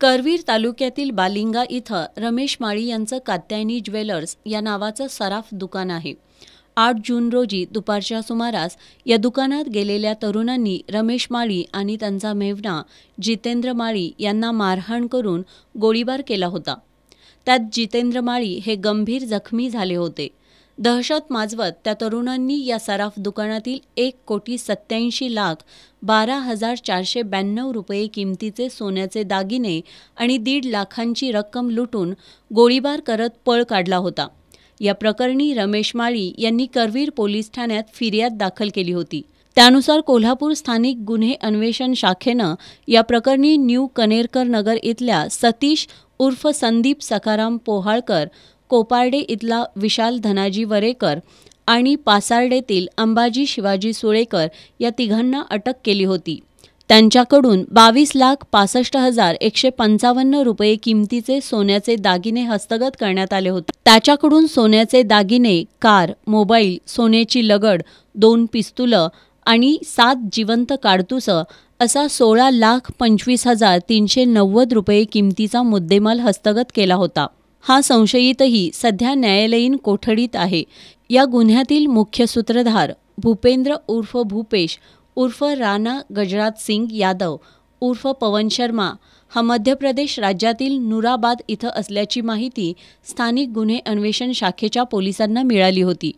करवीर तालुक्यातील बालिंगा इथं रमेश माळी यांचं कात्यायनी ज्वेलर्स या नावाचं सराफ दुकान आहे. 8 जून रोजी दुपारच्या सुमारास या दुकानात गेलेल्या तरुणांनी रमेश माळी आणि त्यांचा मेव्हणा जितेंद्र माळी यांना मारहाण करून गोळीबार केला होता. त्यात जितेंद्र माळी हे गंभीर जखमी झाले होते. दहशत माजवत त्या तरुणांनी या सराफ दुकानातील 1,87,12,492 रुपये किमतीचे सोन्याचे दागिने आणि 1.5 लाखांची रक्कम लुटून गोळीबार करत पळ काढला होता. या प्रकरणी रमेश माळी यांनी करवीर पोलीस ठाण्यात फिर्याद दाखल केली होती. त्यानुसार कोल्हापूर स्थानिक गुन्हे अन्वेषण शाखेनं या प्रकरणी न्यू कनेरकर नगर इथल्या सतीश उर्फ संदीप सखाराम पोहाळकर, कोपार्डे इथला विशाल धनाजी वरेकर आणि पासार्डेतील अंबाजी शिवाजी सुळेकर या तिघांना अटक केली होती. त्यांच्याकडून 22,65,155 रुपये किमतीचे सोन्याचे दागिने हस्तगत करण्यात आले होते. त्याच्याकडून सोन्याचे दागिने, कार, मोबाईल, सोन्याची लगड, 2 पिस्तुलं आणि 7 जिवंत काडतुसं असा 16,25,390 रुपये किमतीचा मुद्देमाल हस्तगत केला होता. हा संशयितही सध्या न्यायालयीन कोठडीत आहे. या गुन्ह्यातील मुख्य सूत्रधार भूपेंद्र उर्फ भूपेश उर्फ राणा गजराज सिंग यादव उर्फ पवन शर्मा हा मध्य प्रदेश राज्यातील नुराबाद इथं असल्याची माहिती स्थानिक गुन्हे अन्वेषण शाखेच्या पोलिसांना मिळाली होती.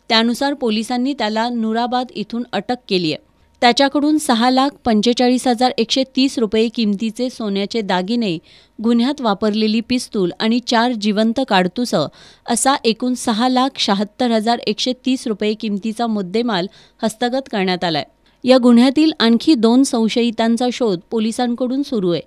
त्यानुसार पोलिसांनी त्याला नुराबाद इथून अटक केली आहे. त्याच्याकडून 6,45,130 रुपये किमतीचे सोन्याचे दागिने, गुन्ह्यात वापरलेली पिस्तूल आणि 4 जिवंत काडतुसं असा एकूण 6,76,130 रुपये किमतीचा मुद्देमाल हस्तगत करण्यात आलाय. या गुन्ह्यातील आणखी 2 संशयितांचा शोध पोलिसांकडून सुरू आहे.